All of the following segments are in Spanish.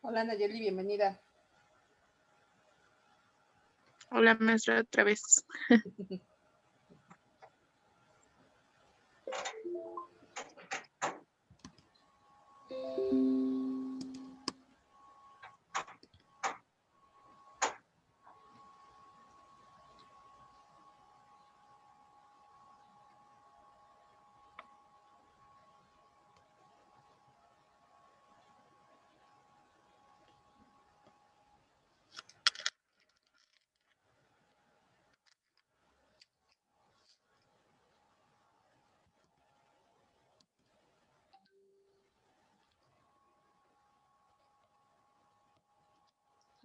Hola Nayeli, bienvenida. Hola, maestra, otra vez.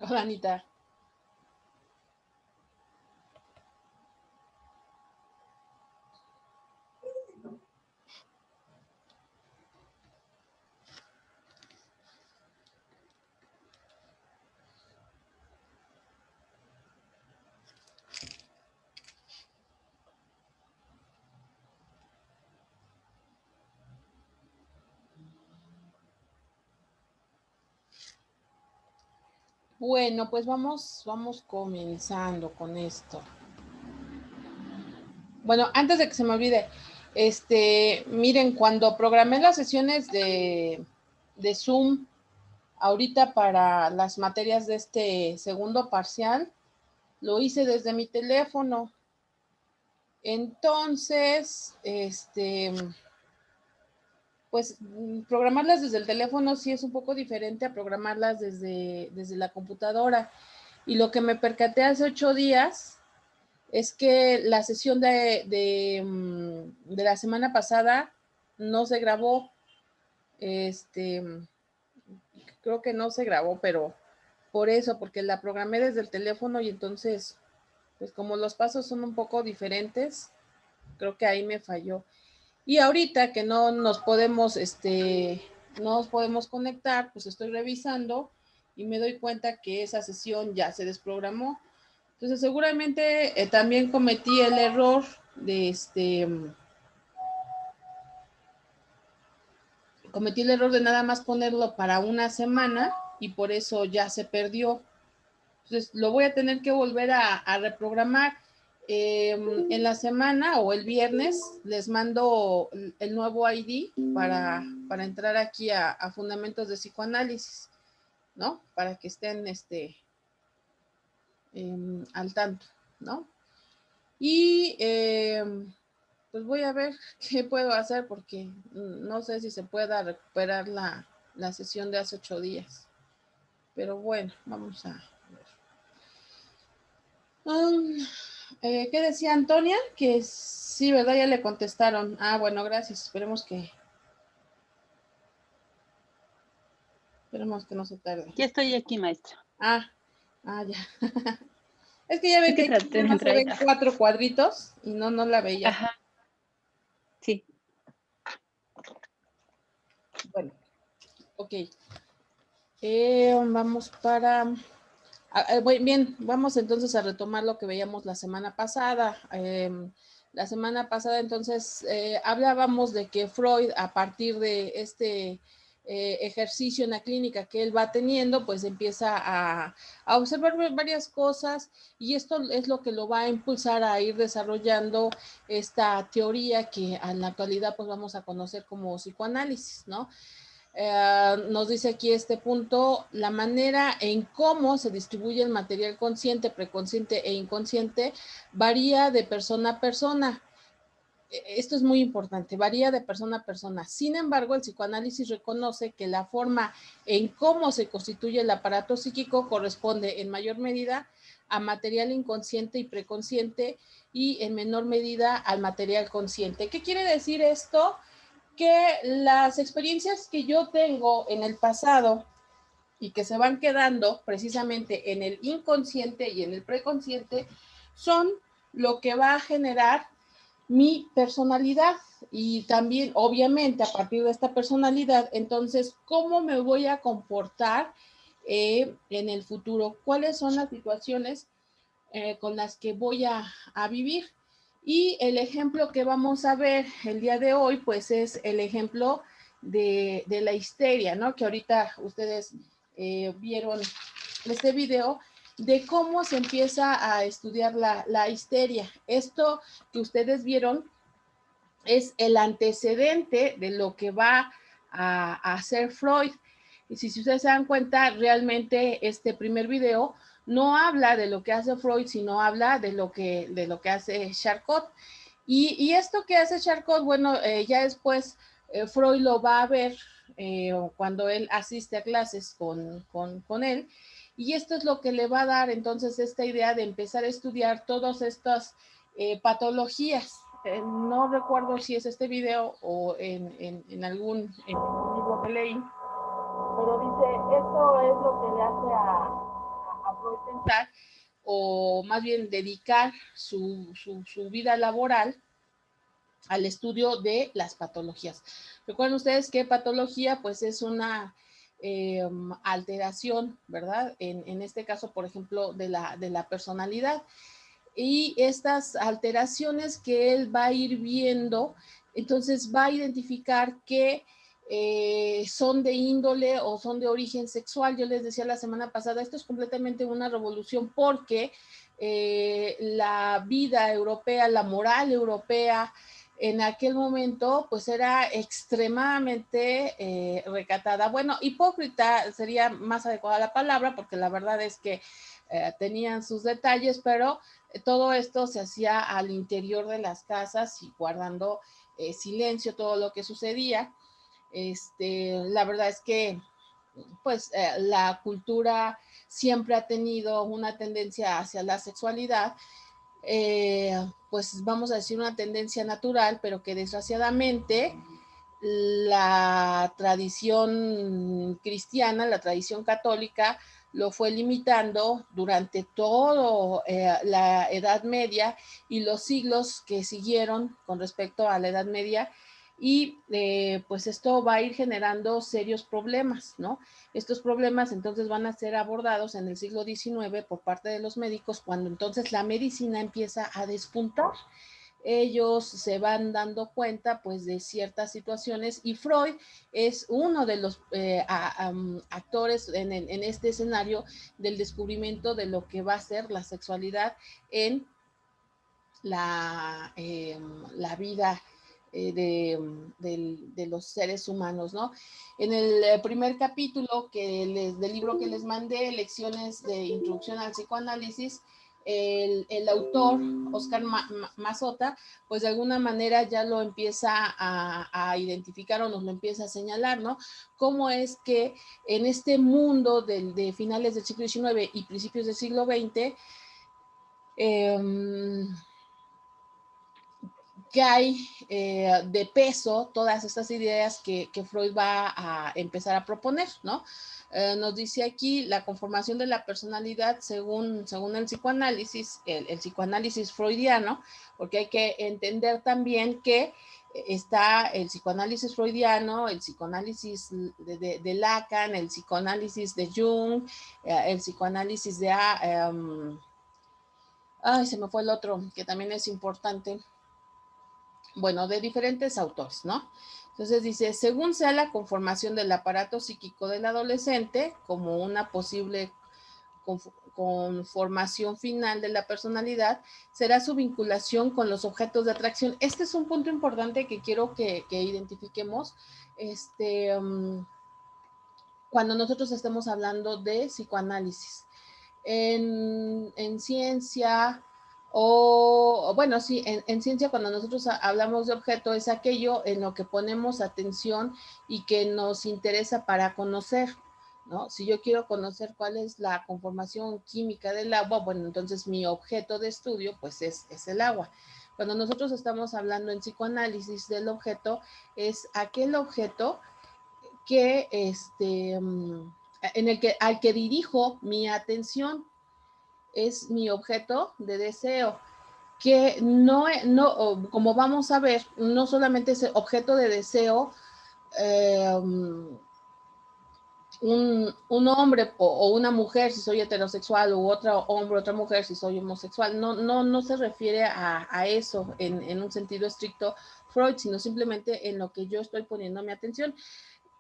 Hola Anita. Bueno, pues vamos comenzando con esto. Bueno, antes de que se me olvide, miren, cuando programé las sesiones de Zoom ahorita para las materias de este segundo parcial, lo hice desde mi teléfono. Entonces, pues programarlas desde el teléfono sí es un poco diferente a programarlas desde la computadora. Y lo que me percaté hace 8 días es que la sesión de la semana pasada no se grabó. Creo que no se grabó, pero por eso, porque la programé desde el teléfono y entonces, pues como los pasos son un poco diferentes, creo que ahí me falló. Y ahorita que no nos podemos conectar, pues estoy revisando y me doy cuenta que esa sesión ya se desprogramó. Entonces seguramente también cometí el error de nada más ponerlo para una semana y por eso ya se perdió. Entonces lo voy a tener que volver a reprogramar. En la semana o el viernes les mando el nuevo ID para entrar aquí a Fundamentos de Psicoanálisis, ¿no? Para que estén al tanto, ¿no? Y pues voy a ver qué puedo hacer porque no sé si se pueda recuperar la sesión de hace 8 días. Pero bueno, vamos a ver. ¿Qué decía Antonia? Que sí, ¿verdad? Ya le contestaron. Ah, bueno, gracias. Esperemos que no se tarde. Ya estoy aquí, maestra. Ya. Es que ya ve que aquí nada más se ven 4 cuadritos y no la veía. Ajá. Sí. Bueno, ok. Vamos bien, vamos entonces a retomar lo que veíamos la semana pasada. La semana pasada entonces hablábamos de que Freud, a partir de este ejercicio en la clínica que él va teniendo, pues empieza a observar varias cosas y esto es lo que lo va a impulsar a ir desarrollando esta teoría que en la actualidad pues vamos a conocer como psicoanálisis, ¿no? Nos dice aquí este punto, la manera en cómo se distribuye el material consciente, preconsciente e inconsciente varía de persona a persona. Esto es muy importante, varía de persona a persona. Sin embargo, el psicoanálisis reconoce que la forma en cómo se constituye el aparato psíquico corresponde en mayor medida a material inconsciente y preconsciente y en menor medida al material consciente. ¿Qué quiere decir esto? Que las experiencias que yo tengo en el pasado y que se van quedando precisamente en el inconsciente y en el preconsciente son lo que va a generar mi personalidad y también obviamente a partir de esta personalidad, entonces, ¿cómo me voy a comportar en el futuro? ¿Cuáles son las situaciones con las que voy a vivir? Y el ejemplo que vamos a ver el día de hoy, pues es el ejemplo de la histeria, ¿no? Que ahorita ustedes vieron este video, de cómo se empieza a estudiar la histeria. Esto que ustedes vieron es el antecedente de lo que va a hacer Freud. Y si ustedes se dan cuenta, realmente este primer video no habla de lo que hace Freud, sino habla de lo que hace Charcot. Y esto que hace Charcot, bueno, ya después Freud lo va a ver cuando él asiste a clases con él. Y esto es lo que le va a dar entonces esta idea de empezar a estudiar todas estas patologías. No recuerdo si es este video o en algún libro que leí, pero dice, esto es lo que le hace a Freud pensar, o más bien dedicar su vida laboral al estudio de las patologías. Recuerden ustedes que patología pues es una alteración, ¿verdad? En este caso, por ejemplo, de la personalidad. Y estas alteraciones que él va a ir viendo, entonces va a identificar que son de índole o son de origen sexual. Yo les decía la semana pasada, esto es completamente una revolución porque la vida europea, la moral europea, en aquel momento, pues era extremadamente recatada. Bueno, hipócrita sería más adecuada la palabra, porque la verdad es que tenían sus detalles, pero todo esto se hacía al interior de las casas y guardando silencio todo lo que sucedía. La verdad es que pues la cultura siempre ha tenido una tendencia hacia la sexualidad, pues vamos a decir una tendencia natural, pero que desgraciadamente la tradición cristiana, la tradición católica, lo fue limitando durante toda la Edad Media y los siglos que siguieron con respecto a la Edad Media. Y pues esto va a ir generando serios problemas, ¿no? Estos problemas entonces van a ser abordados en el siglo XIX por parte de los médicos, cuando entonces la medicina empieza a despuntar. Ellos se van dando cuenta pues de ciertas situaciones y Freud es uno de los actores en este escenario del descubrimiento de lo que va a ser la sexualidad en la vida de los seres humanos, ¿no? En el primer capítulo del libro que les mandé, Lecciones de Introducción al Psicoanálisis, el autor, Oscar Mazota, pues de alguna manera ya lo empieza a identificar o nos lo empieza a señalar, ¿no? Cómo es que en este mundo de finales del siglo XIX y principios del siglo XX, que hay de peso todas estas ideas que Freud va a empezar a proponer, ¿no? Nos dice aquí la conformación de la personalidad según el psicoanálisis, el psicoanálisis freudiano, porque hay que entender también que está el psicoanálisis freudiano, el psicoanálisis de Lacan, el psicoanálisis de Jung, el psicoanálisis de... se me fue el otro, que también es importante. Bueno, de diferentes autores, ¿no? Entonces dice, según sea la conformación del aparato psíquico del adolescente, como una posible conformación final de la personalidad, será su vinculación con los objetos de atracción. Este es un punto importante que quiero que identifiquemos. Cuando nosotros estemos hablando de psicoanálisis. En ciencia, o bueno, sí, en ciencia cuando nosotros hablamos de objeto es aquello en lo que ponemos atención y que nos interesa para conocer, ¿no? Si yo quiero conocer cuál es la conformación química del agua, bueno, entonces mi objeto de estudio pues es el agua. Cuando nosotros estamos hablando en psicoanálisis del objeto, es aquel objeto que al que dirijo mi atención, es mi objeto de deseo, que no, como vamos a ver, no solamente es objeto de deseo un hombre o una mujer si soy heterosexual, u otro hombre, otra mujer si soy homosexual. No se refiere a eso en un sentido estricto Freud, sino simplemente en lo que yo estoy poniendo mi atención.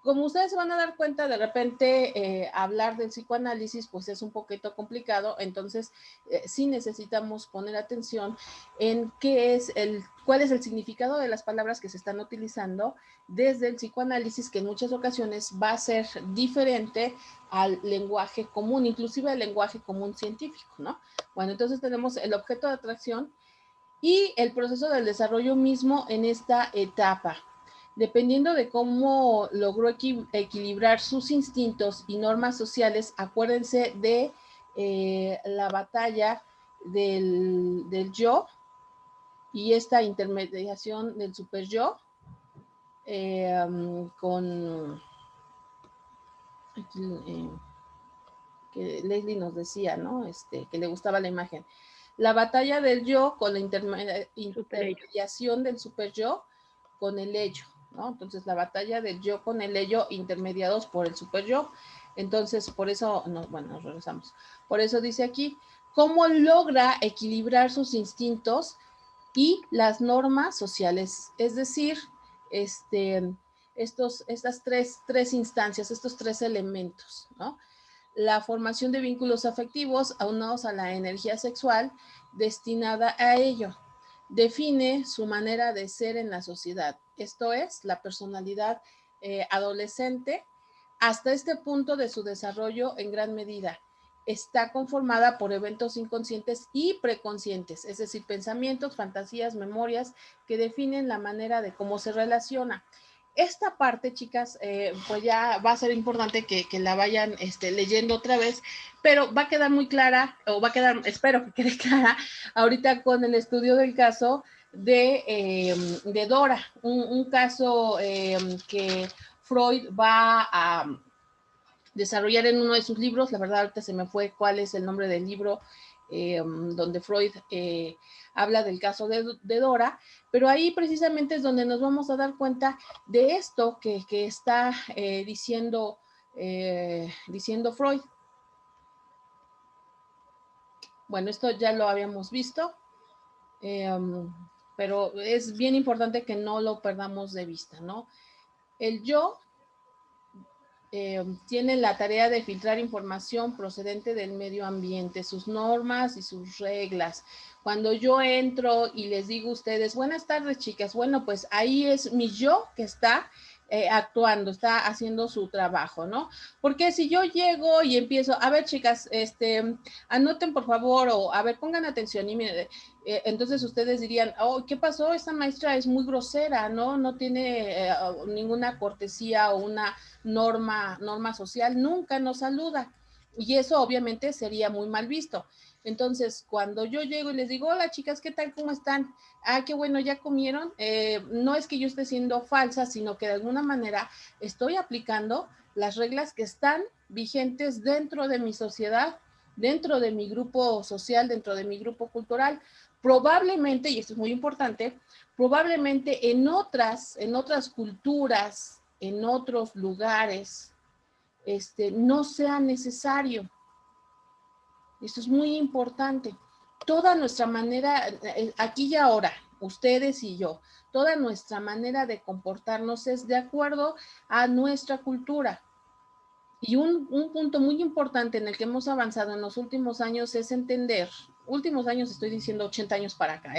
Como ustedes se van a dar cuenta, de repente hablar del psicoanálisis pues es un poquito complicado, entonces sí necesitamos poner atención en cuál es el significado de las palabras que se están utilizando desde el psicoanálisis, que en muchas ocasiones va a ser diferente al lenguaje común, inclusive al lenguaje común científico, ¿no? Bueno, entonces tenemos el objeto de atracción y el proceso del desarrollo mismo en esta etapa. Dependiendo de cómo logró equilibrar sus instintos y normas sociales, acuérdense de la batalla del yo y esta intermediación del super yo con que Leslie nos decía, ¿no? Que le gustaba la imagen. La batalla del yo con la intermediación del super yo con el ello, ¿no? Entonces, la batalla del yo con el ello intermediados por el super yo. Entonces, por eso, nos regresamos. Por eso dice aquí, ¿cómo logra equilibrar sus instintos y las normas sociales? Es decir, estas tres instancias, estos tres elementos, ¿no? La formación de vínculos afectivos aunados a la energía sexual destinada a ello. Define su manera de ser en la sociedad. Esto es, la personalidad adolescente hasta este punto de su desarrollo en gran medida. Está conformada por eventos inconscientes y preconscientes, es decir, pensamientos, fantasías, memorias que definen la manera de cómo se relaciona. Esta parte, chicas, pues ya va a ser importante que la vayan leyendo otra vez, pero va a quedar muy clara, o va a quedar, espero que quede clara, ahorita con el estudio del caso de Dora, un caso que Freud va a desarrollar en uno de sus libros. La verdad, ahorita se me fue cuál es el nombre del libro donde Freud habla del caso de Dora, pero ahí precisamente es donde nos vamos a dar cuenta de esto que está diciendo Freud. Bueno, esto ya lo habíamos visto, pero es bien importante que no lo perdamos de vista, ¿no? El yo tiene la tarea de filtrar información procedente del medio ambiente, sus normas y sus reglas. Cuando yo entro y les digo a ustedes, buenas tardes, chicas, bueno, pues ahí es mi yo que está actuando, está haciendo su trabajo, ¿no? Porque si yo llego y empiezo, a ver, chicas, anoten por favor, o a ver, pongan atención y miren, entonces ustedes dirían, oh, ¿qué pasó? Esta maestra es muy grosera, ¿no? No tiene ninguna cortesía o una norma social, nunca nos saluda. Y eso obviamente sería muy mal visto. Entonces, cuando yo llego y les digo, hola chicas, ¿qué tal? ¿Cómo están? Ah, qué bueno, ¿ya comieron? No es que yo esté siendo falsa, sino que de alguna manera estoy aplicando las reglas que están vigentes dentro de mi sociedad, dentro de mi grupo social, dentro de mi grupo cultural. Probablemente, y esto es muy importante, probablemente en otras culturas, en otros lugares, no sea necesario. Esto es muy importante. Toda nuestra manera, aquí y ahora, ustedes y yo, toda nuestra manera de comportarnos es de acuerdo a nuestra cultura. Y un punto muy importante en el que hemos avanzado en los últimos años es entender, últimos años estoy diciendo 80 años para acá,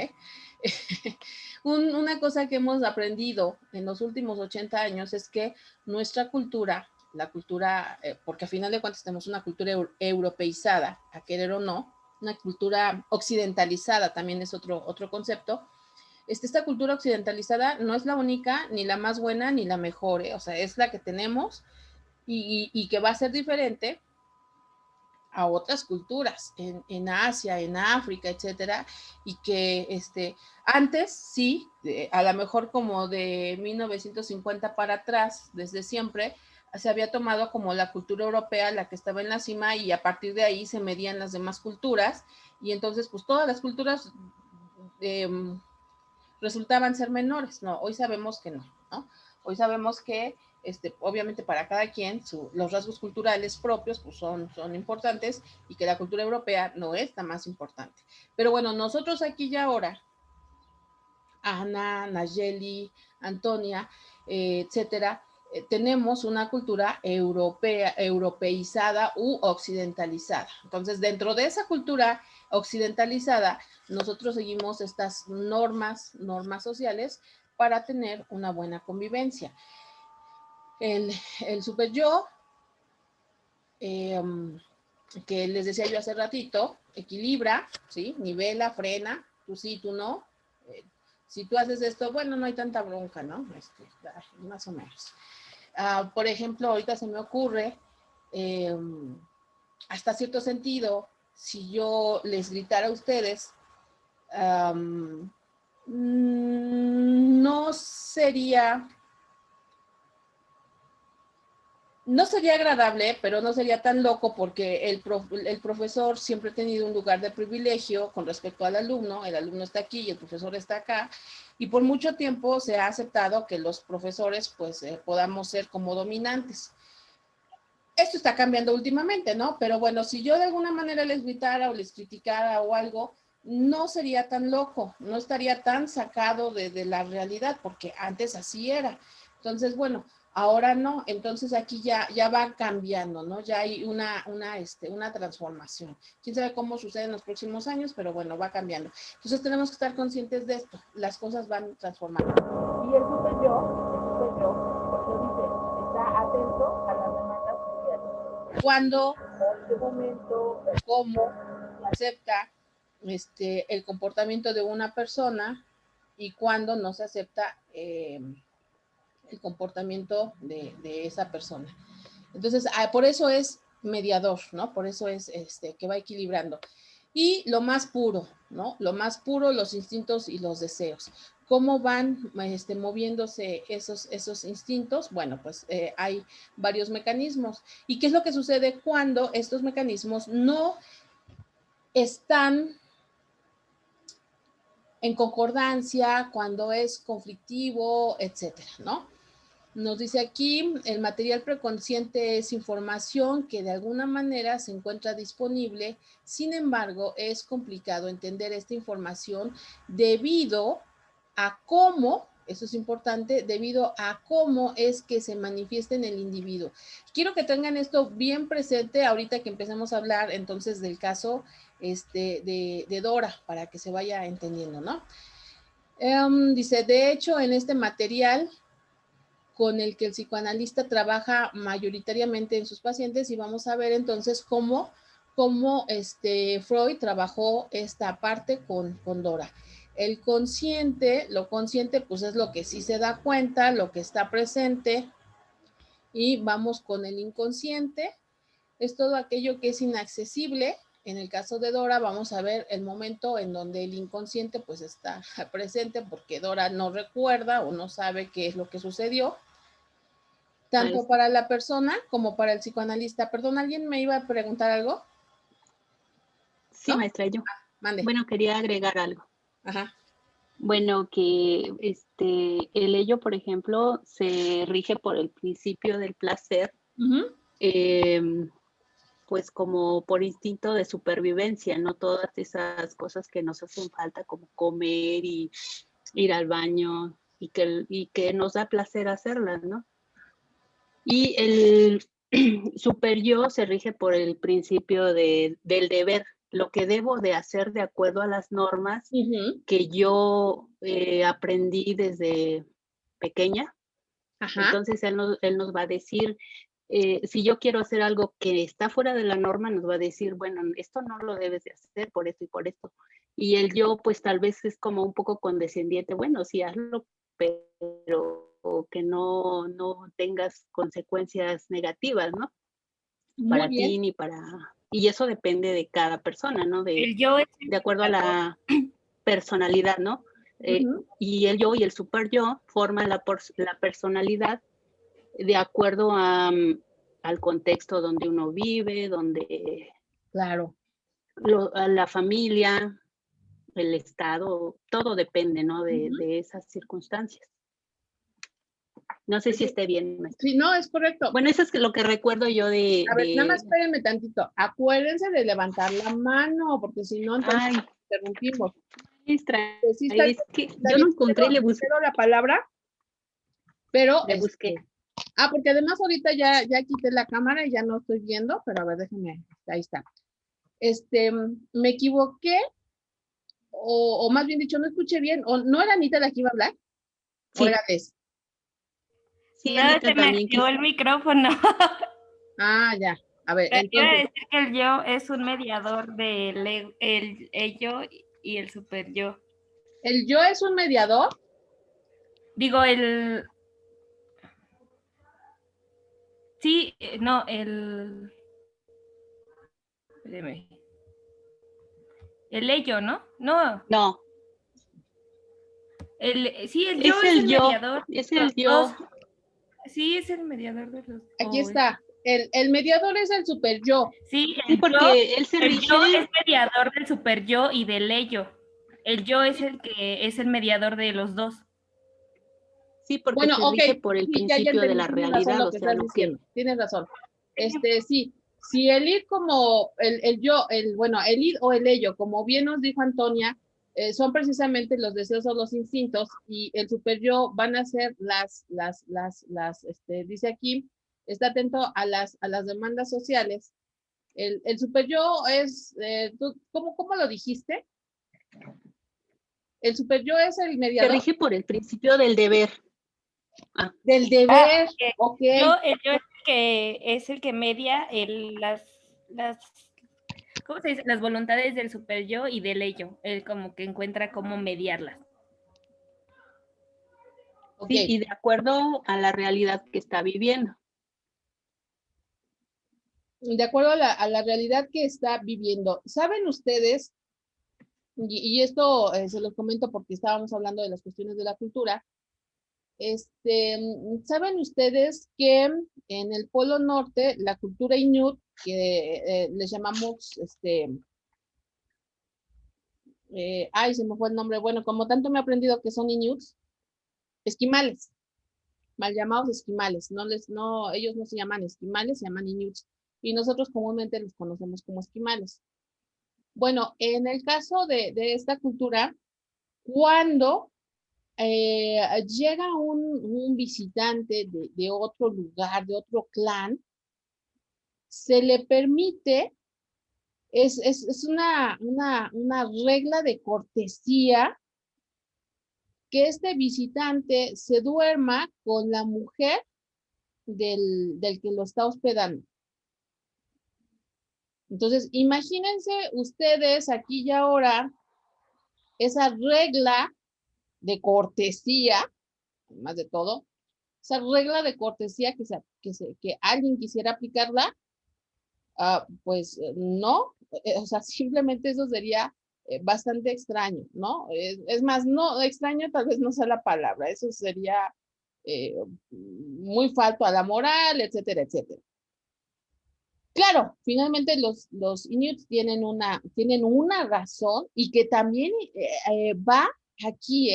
una cosa que hemos aprendido en los últimos 80 años es que nuestra cultura, la cultura, porque a final de cuentas tenemos una cultura europeizada, a querer o no, una cultura occidentalizada también es otro concepto. Esta cultura occidentalizada no es la única, ni la más buena, ni la mejor, o sea, es la que tenemos y que va a ser diferente a otras culturas en Asia, en África, etcétera, y que antes sí, a lo mejor como de 1950 para atrás, desde siempre, se había tomado como la cultura europea la que estaba en la cima y a partir de ahí se medían las demás culturas y entonces pues todas las culturas resultaban ser menores. No, hoy sabemos que no, ¿no? Hoy sabemos que obviamente para cada quien los rasgos culturales propios pues son importantes y que la cultura europea no es la más importante. Pero bueno, nosotros aquí y ahora, Ana, Nayeli, Antonia, etcétera, tenemos una cultura europeizada u occidentalizada. Entonces, dentro de esa cultura occidentalizada, nosotros seguimos estas normas sociales para tener una buena convivencia. El super yo, que les decía yo hace ratito, equilibra, ¿sí? Nivela, frena, tú sí, tú no. Si tú haces esto, bueno, no hay tanta bronca, ¿no? Más o menos. Por ejemplo, ahorita se me ocurre, hasta cierto sentido, si yo les gritara a ustedes, no sería agradable, pero no sería tan loco porque el profesor siempre ha tenido un lugar de privilegio con respecto al alumno. El alumno está aquí y el profesor está acá. Y por mucho tiempo se ha aceptado que los profesores pues podamos ser como dominantes. Esto está cambiando últimamente, ¿no? Pero bueno, si yo de alguna manera les gritara o les criticara o algo, no sería tan loco, no estaría tan sacado de la realidad, porque antes así era. Entonces, bueno, ahora no, entonces aquí ya va cambiando, ¿no? Ya hay una transformación. Quién sabe cómo sucede en los próximos años, pero bueno, va cambiando. Entonces tenemos que estar conscientes de esto, las cosas van transformando. Y el super yo, por eso dice, está atento a las demandas sociales. ¿Cuándo, en qué momento, cómo acepta el comportamiento de una persona y cuándo no se acepta el comportamiento de esa persona? Entonces, por eso es mediador, ¿no? Por eso es que va equilibrando. Y lo más puro, ¿no? Lo más puro, los instintos y los deseos. ¿Cómo van moviéndose esos instintos? Bueno, pues hay varios mecanismos. ¿Y qué es lo que sucede cuando estos mecanismos no están en concordancia, cuando es conflictivo, etcétera, ¿no? Nos dice aquí, el material preconsciente es información que de alguna manera se encuentra disponible, sin embargo, es complicado entender esta información debido a cómo, eso es importante, debido a cómo es que se manifiesta en el individuo. Quiero que tengan esto bien presente ahorita que empecemos a hablar entonces del caso de Dora, para que se vaya entendiendo, ¿no? Dice, de hecho, en este material con el que el psicoanalista trabaja mayoritariamente en sus pacientes, y vamos a ver entonces cómo Freud trabajó esta parte con Dora. El consciente, lo consciente pues es lo que sí se da cuenta, lo que está presente, y vamos con el inconsciente, es todo aquello que es inaccesible. En el caso de Dora vamos a ver el momento en donde el inconsciente pues está presente porque Dora no recuerda o no sabe qué es lo que sucedió, tanto para la persona como para el psicoanalista. Perdón, ¿alguien me iba a preguntar algo? Sí, ¿no? Maestra, yo. Mande. Bueno, quería agregar algo. Ajá. Bueno, que el ello, por ejemplo, se rige por el principio del placer, pues como por instinto de supervivencia, ¿no? Todas esas cosas que nos hacen falta, como comer y ir al baño, y que nos da placer hacerlas, ¿no? Y el super yo se rige por el principio del deber, lo que debo de hacer de acuerdo a las normas que yo aprendí desde pequeña. Ajá. Entonces él nos va a decir, si yo quiero hacer algo que está fuera de la norma, nos va a decir, bueno, esto no lo debes de hacer por esto y por esto. Y el yo, pues tal vez es como un poco condescendiente, bueno, sí, hazlo, pero que no tengas consecuencias negativas, ¿no? Para ti ni para... Y eso depende de cada persona, ¿no? De acuerdo a la personalidad, ¿no? Y el yo y el super yo forman la personalidad de acuerdo al contexto donde uno vive, donde... Claro. A la familia, el estado, todo depende, ¿no? De esas circunstancias. No sé si esté bien, maestra. Sí, no, es correcto. Bueno, eso es lo que recuerdo yo de... A ver, nada más espérenme tantito. Acuérdense de levantar la mano, porque si no, entonces interrumpimos. Maestra, Sí, es que yo no encontré, le busqué la palabra, pero le busqué. Porque además ahorita ya quité la cámara y ya no estoy viendo, pero a ver, déjenme, ahí está. Me equivoqué, o más bien dicho, no escuché bien, o no era Anita la que iba a hablar, Sí. o era Des. Sí, No, Anita se me también activó quiso. el micrófono. Ya. A ver, Iba a entonces. decir que el yo es un mediador del el ello y el super yo. ¿El yo es un mediador? Digo, sí, no, espéreme. El ello, ¿no? No, No, sí, el yo es es el el yo, mediador es de el los yo. dos. Sí, es el mediador de los Aquí está. El mediador es el super yo. Sí, Sí, porque él se el rige. yo es mediador del super yo y del ello. El yo es el que es el mediador de los dos. Sí, porque Bueno, se ok, rige por el sí, ya principio de entendí, la tienes razón realidad, lo o que sea, estás lo que diciendo, tienes razón. Sí, si el id como el yo, bueno, el id o el ello, como bien nos dijo Antonia, son precisamente los deseos o los instintos, y el super yo van a ser dice aquí, está atento a las demandas sociales. El super yo es, ¿cómo lo dijiste? El super yo es el se mediador rige por el principio del deber. del deber, ok. El yo es el que media las ¿cómo se dice? Las voluntades del super yo y del ello. Él como que encuentra cómo mediarlas. Ok. Sí, y de acuerdo a la realidad que está viviendo. De acuerdo a la realidad que está viviendo. ¿Saben ustedes? Y esto se los comento porque estábamos hablando de las cuestiones de la cultura. ¿Saben ustedes que en el Polo Norte, la cultura Inuit, que les llamamos, se me fue el nombre, bueno, como tanto me he aprendido que son Inuits, esquimales, mal llamados esquimales, ellos no se llaman esquimales, se llaman Inuits, y nosotros comúnmente los conocemos como esquimales. Bueno, en el caso de esta cultura, cuando llega un visitante de otro lugar, de otro clan, se le permite, es una regla de cortesía que este visitante se duerma con la mujer del que lo está hospedando. Entonces, imagínense ustedes aquí y ahora esa regla de cortesía, además de todo, esa regla de cortesía que alguien quisiera aplicarla, pues no, o sea, simplemente eso sería bastante extraño, ¿no? Es más, no, extraño tal vez no sea la palabra, eso sería muy falto a la moral, etcétera, etcétera. Claro, finalmente los Inuits tienen una razón y que también va aquí,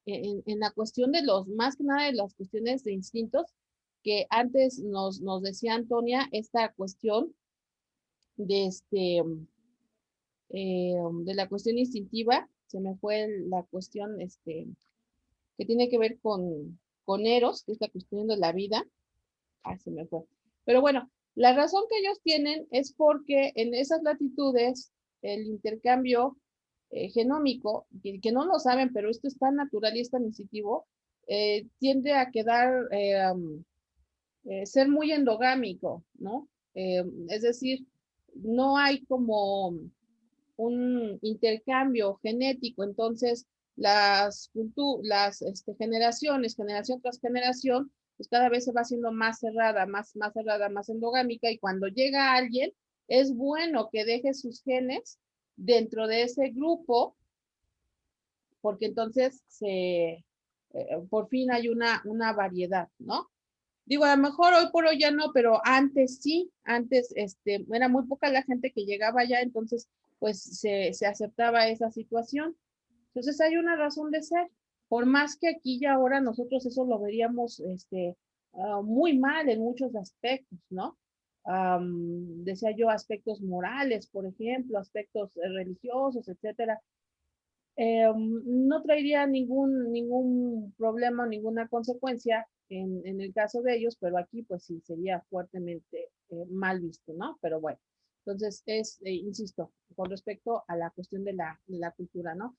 en la cuestión de más que nada de las cuestiones de instintos, que antes nos decía Antonia, esta cuestión de de la cuestión instintiva, se me fue la cuestión que tiene que ver con Eros, que es la cuestión de la vida. Se me fue. Pero bueno, la razón que ellos tienen es porque en esas latitudes el intercambio genómico, que no lo saben, pero esto es tan natural y es tan instintivo, tiende a ser muy endogámico, ¿no? Es decir, no hay como un intercambio genético, entonces generaciones, generación tras generación, pues cada vez se va haciendo más cerrada, más cerrada, más endogámica, y cuando llega alguien, es bueno que deje sus genes dentro de ese grupo, porque entonces por fin hay una variedad, ¿no? Digo, a lo mejor hoy por hoy ya no, pero antes sí, antes era muy poca la gente que llegaba allá, entonces pues se aceptaba esa situación. Entonces hay una razón de ser. Por más que aquí y ahora nosotros eso lo veríamos muy mal en muchos aspectos, ¿no? Decía yo, aspectos morales, por ejemplo, aspectos religiosos, etcétera. No traería ningún problema, ninguna consecuencia en el caso de ellos, pero aquí pues sí sería fuertemente mal visto, ¿no? Pero bueno, entonces insisto, con respecto a la cuestión de la cultura, ¿no?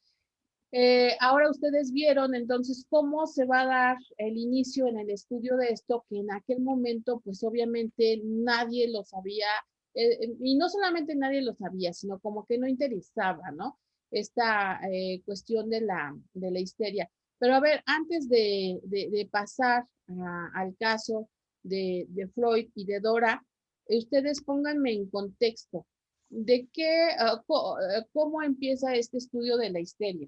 Ahora ustedes vieron entonces cómo se va a dar el inicio en el estudio de esto, que en aquel momento pues obviamente nadie lo sabía, y no solamente nadie lo sabía, sino como que no interesaba, ¿no? Esta cuestión de la histeria. Pero a ver, antes de pasar al caso de Freud y de Dora, ustedes pónganme en contexto de qué, cómo empieza este estudio de la histeria.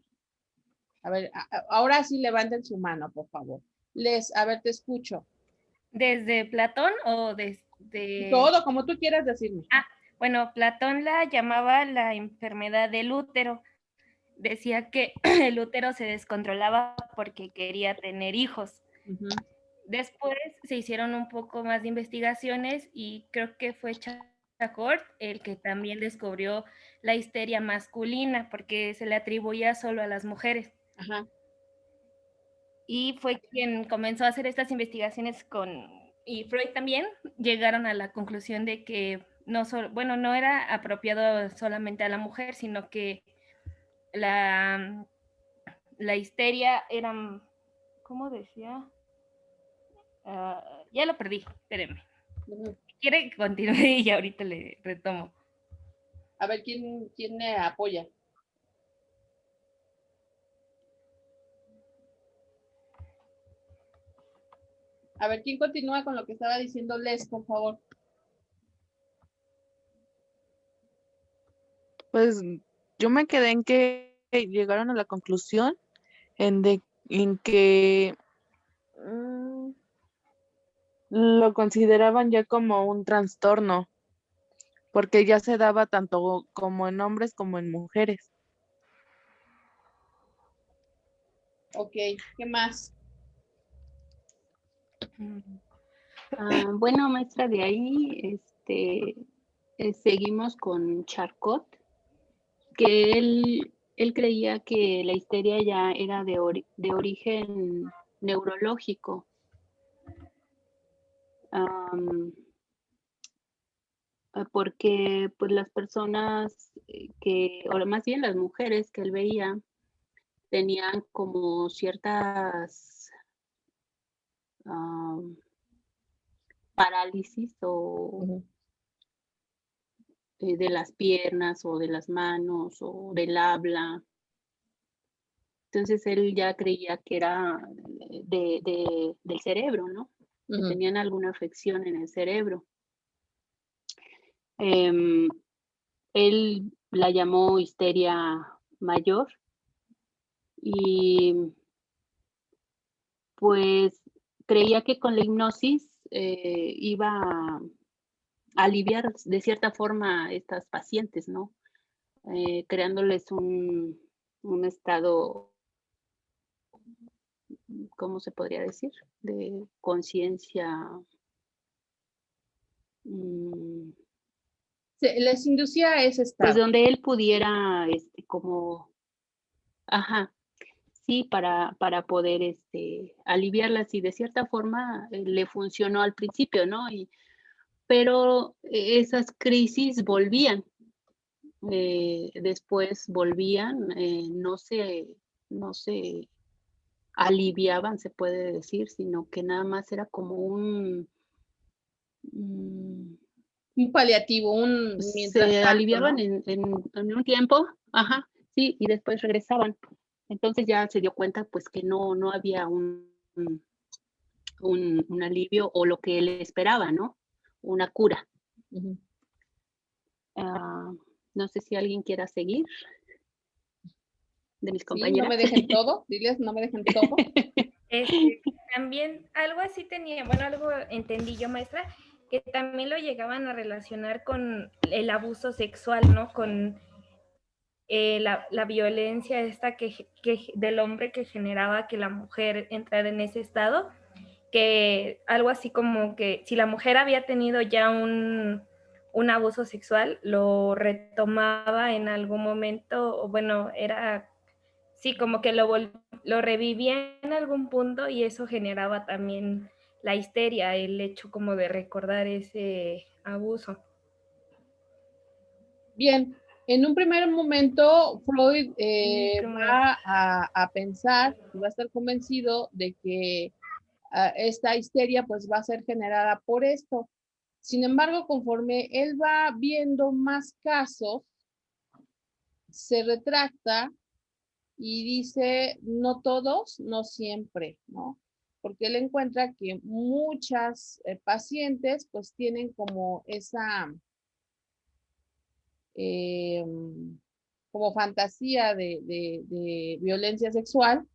A ver, ahora sí levanten su mano, por favor. A ver, te escucho. ¿Desde Platón o desde...? Todo, como tú quieras decirme. Bueno, Platón la llamaba la enfermedad del útero. Decía que el útero se descontrolaba porque quería tener hijos. Uh-huh. Después se hicieron un poco más de investigaciones y creo que fue Charcot el que también descubrió la histeria masculina porque se le atribuía solo a las mujeres. Ajá. Y fue quien comenzó a hacer estas investigaciones y Freud también, llegaron a la conclusión de que no era apropiado solamente a la mujer, sino que la histeria era, ¿cómo decía? Ya lo perdí, espérenme. Uh-huh. ¿Quiere que continúe y ahorita le retomo? A ver, ¿quién me apoya? A ver, ¿quién continúa con lo que estaba diciendo Les, por favor? Pues yo me quedé en que llegaron a la conclusión en que lo consideraban ya como un trastorno, porque ya se daba tanto como en hombres como en mujeres. Ok, ¿qué más? Bueno, maestra, de ahí seguimos con Charcot, que él creía que la histeria ya era de origen neurológico. Porque pues las personas o más bien las mujeres que él veía, tenían como ciertas parálisis o de las piernas o de las manos o del habla. Entonces él ya creía que era del cerebro, ¿no? Que tenían alguna afección en el cerebro. Él la llamó histeria mayor y pues creía que con la hipnosis iba a aliviar de cierta forma a estas pacientes, ¿no? Creándoles un estado, ¿cómo se podría decir? De conciencia. Les inducía a ese estado. Pues donde él pudiera, como, sí, para poder aliviarlas, y de cierta forma le funcionó al principio, ¿no? Pero esas crisis volvían, después volvían, no se aliviaban, se puede decir, sino que nada más era como un paliativo, se aliviaban, ¿no? en un tiempo, sí, y después regresaban. Entonces ya se dio cuenta pues que no había un alivio o lo que él esperaba, ¿no? Una cura. Uh-huh. No sé si alguien quiera seguir de mis compañeras. Sí, no me dejen todo, diles, no me dejen todo. También algo así tenía, bueno, algo entendí yo, maestra, que también lo llegaban a relacionar con el abuso sexual, ¿no? Con la violencia esta que del hombre que generaba que la mujer entrara en ese estado, que algo así como que si la mujer había tenido ya un abuso sexual, lo retomaba en algún momento, o bueno, Sí, como que lo revivía en algún punto y eso generaba también la histeria, el hecho como de recordar ese abuso. Bien, en un primer momento Freud Primero. va a pensar y va a estar convencido de que esta histeria pues va a ser generada por esto. Sin embargo, conforme él va viendo más casos, se retracta y dice, no todos, no siempre, ¿no? Porque él encuentra que muchas pacientes pues tienen como esa, eh, como fantasía de violencia sexual,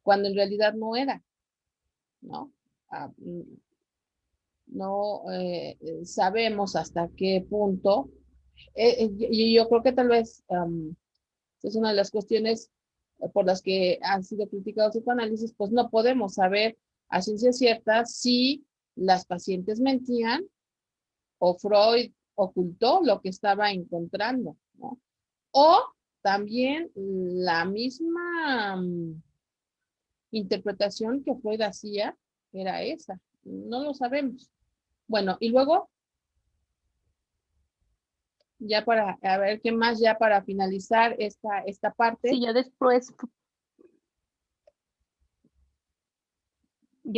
cuando en realidad no era, ¿no? Ah, no sabemos hasta qué punto. Y yo creo que tal vez es una de las cuestiones por las que han sido criticados psicoanálisis, pues no podemos saber a ciencia cierta si las pacientes mentían o Freud ocultó lo que estaba encontrando, ¿no? O también la misma interpretación que Freud hacía era esa. No lo sabemos. Bueno, y luego, ya para, a ver qué más, ya para finalizar esta parte. Sí, ya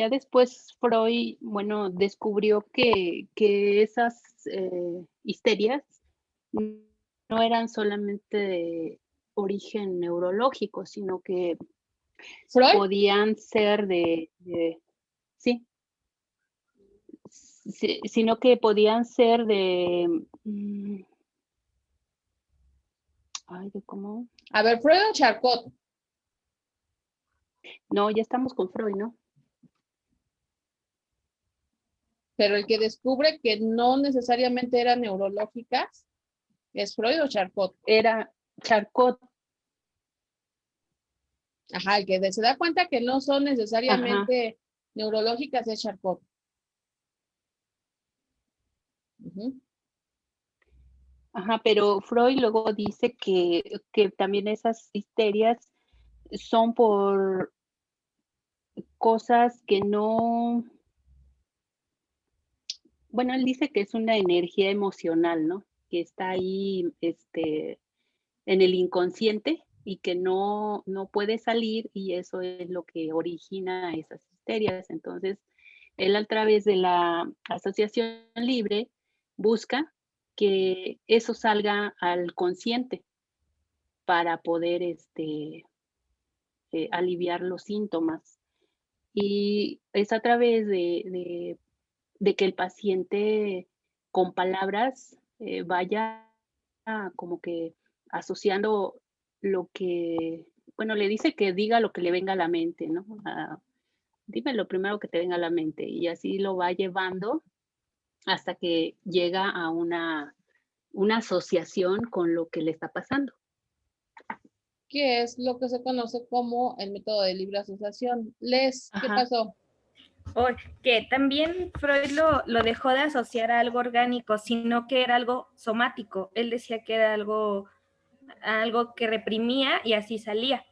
después Freud, bueno, descubrió que esas histerias no eran solamente de origen neurológico, sino que Freud, podían ser sí, sino que podían ser ay, ¿de cómo? a ver, Freud o Charcot. No, ya estamos con Freud, ¿no? Pero el que descubre que no necesariamente eran neurológicas es Freud o Charcot. Era Charcot. Ajá, el que se da cuenta que no son Ajá. necesariamente neurológicas es Charcot. Ujú. Ajá, pero Freud luego dice que también esas histerias son por cosas que no, bueno, él dice que es una energía emocional, ¿no? Que está ahí, en el inconsciente y que no puede salir y eso es lo que origina esas histerias. Entonces, él a través de la asociación libre busca que eso salga al consciente para poder aliviar los síntomas. Y es a través de que el paciente con palabras vaya como que asociando lo que, bueno, le dice que diga lo que le venga a la mente, ¿no? Dime lo primero que te venga a la mente y así lo va llevando hasta que llega a una asociación con lo que le está pasando. Que es lo que se conoce como el método de libre asociación. Les, ¿qué Ajá. pasó? Porque también Freud lo dejó de asociar a algo orgánico, sino que era algo somático. Él decía que era algo que reprimía y así salía.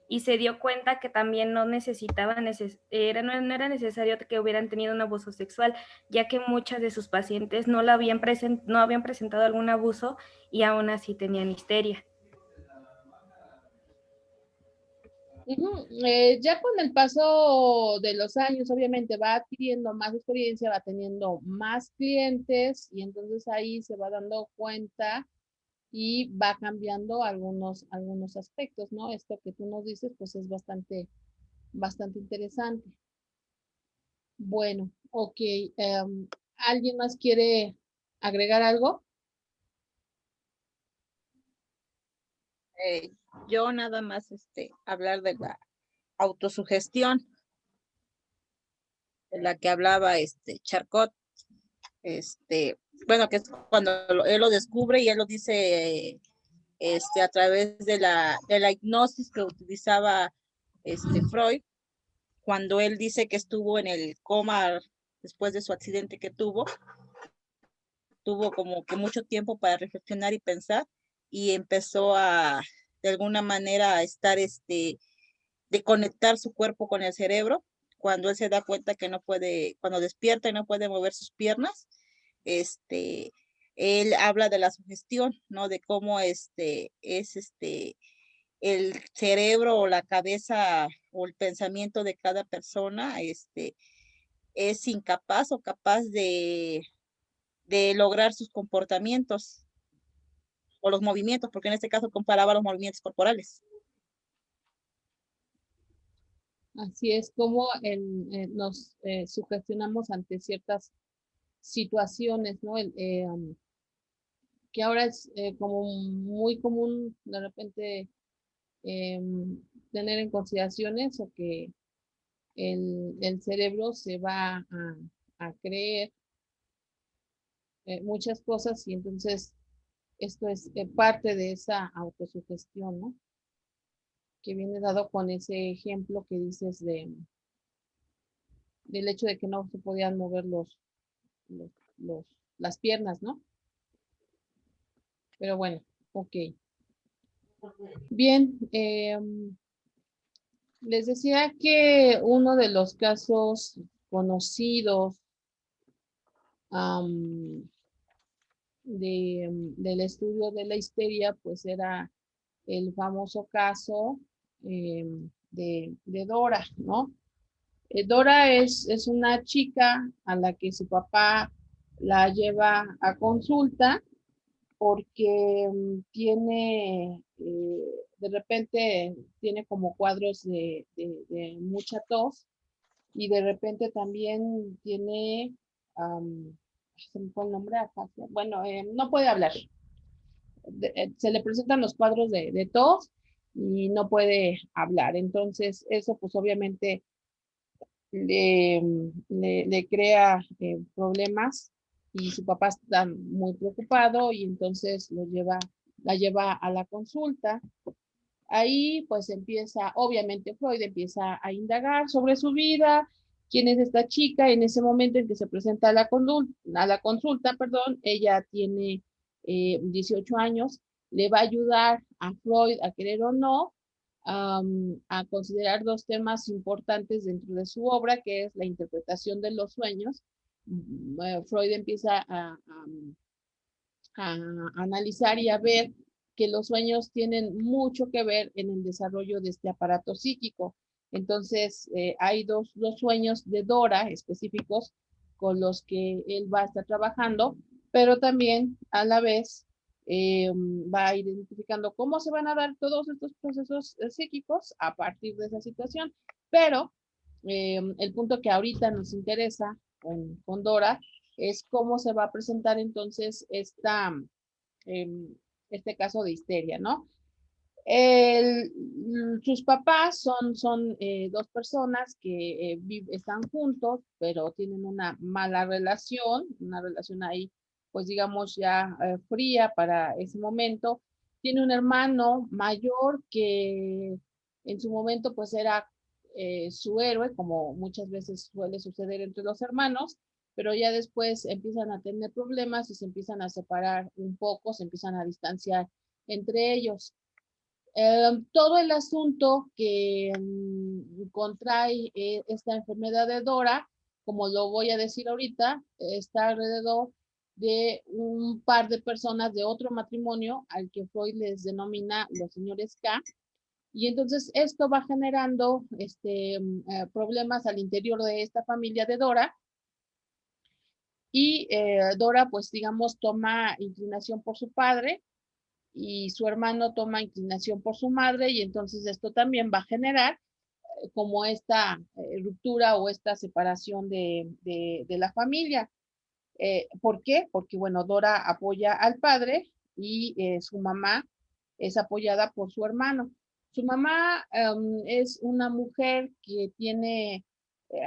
Y se dio cuenta que también no necesitaban, no era necesario que hubieran tenido un abuso sexual, ya que muchas de sus pacientes no habían presentado algún abuso y aún así tenían histeria. Ya con el paso de los años, obviamente va adquiriendo más experiencia, va teniendo más clientes y entonces ahí se va dando cuenta y va cambiando algunos aspectos, ¿no? Esto que tú nos dices, pues es bastante interesante. Bueno, ok. ¿Alguien más quiere agregar algo? Yo nada más hablar de la autosugestión de la que hablaba Charcot, bueno, que es cuando él lo descubre y él lo dice a través de la hipnosis que utilizaba Freud, cuando él dice que estuvo en el coma después de su accidente que tuvo como que mucho tiempo para reflexionar y pensar y empezó a de alguna manera estar, de conectar su cuerpo con el cerebro, cuando él se da cuenta que no puede, cuando despierta y no puede mover sus piernas, él habla de la sugestión, ¿no? De cómo el cerebro o la cabeza o el pensamiento de cada persona, es incapaz o capaz de lograr sus comportamientos o los movimientos, porque en este caso comparaba los movimientos corporales. Así es como nos sugestionamos ante ciertas situaciones, ¿no? Que ahora es como muy común de repente tener en consideración eso, que el cerebro se va a creer muchas cosas y entonces esto es parte de esa autosugestión, ¿no? Que viene dado con ese ejemplo que dices del hecho de que no se podían mover los, los- las piernas, ¿no? Pero bueno, ok. Bien, les decía que uno de los casos conocidos del estudio de la histeria, pues era el famoso caso de Dora, ¿no? Dora es una chica a la que su papá la lleva a consulta porque tiene, de repente tiene como cuadros de mucha tos y de repente también tiene, se me fue el nombre, afasia. Bueno, no puede hablar. Se le presentan los cuadros de tos y no puede hablar. Entonces, eso pues obviamente le crea problemas y su papá está muy preocupado y entonces la lleva a la consulta. Ahí pues empieza, obviamente Freud empieza a indagar sobre su vida, quién es esta chica. En ese momento en que se presenta a la consulta, perdón, ella tiene 18 años, le va a ayudar a Freud, a querer o no, a considerar dos temas importantes dentro de su obra, que es la interpretación de los sueños. Freud empieza a analizar y a ver que los sueños tienen mucho que ver en el desarrollo de este aparato psíquico. Entonces, hay dos sueños de Dora específicos con los que él va a estar trabajando, pero también a la vez va a ir identificando cómo se van a dar todos estos procesos psíquicos a partir de esa situación. Pero el punto que ahorita nos interesa con Dora es cómo se va a presentar entonces este caso de histeria, ¿no? Sus papás son dos personas que están juntos, pero tienen una mala relación, una relación ahí, pues digamos ya fría para ese momento. Tiene un hermano mayor que en su momento pues era su héroe, como muchas veces suele suceder entre los hermanos, pero ya después empiezan a tener problemas y se empiezan a separar un poco, se empiezan a distanciar entre ellos. Todo el asunto que contrae esta enfermedad de Dora, como lo voy a decir ahorita, está alrededor de un par de personas de otro matrimonio al que Freud les denomina los señores K. Y entonces esto va generando problemas al interior de esta familia de Dora. Y Dora, pues digamos, toma inclinación por su padre y su hermano toma inclinación por su madre, y entonces esto también va a generar como esta ruptura o esta separación de la familia. ¿Por qué? Porque, bueno, Dora apoya al padre y su mamá es apoyada por su hermano. Su mamá es una mujer que tiene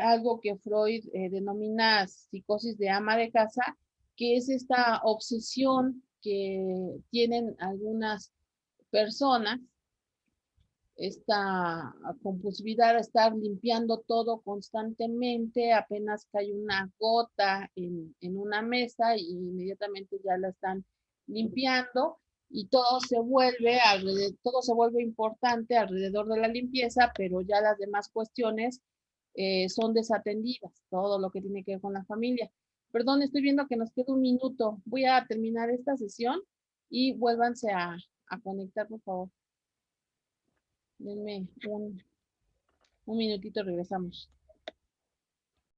algo que Freud denomina psicosis de ama de casa, que es esta obsesión que tienen algunas personas, esta compulsividad a estar limpiando todo constantemente. Apenas cae una gota en una mesa y inmediatamente ya la están limpiando. y todo se vuelve importante alrededor de la limpieza, pero ya las demás cuestiones son desatendidas, todo lo que tiene que ver con la familia. Perdón, estoy viendo que nos queda un minuto. Voy a terminar esta sesión y vuélvanse a conectar, por favor. Denme un minutito, regresamos.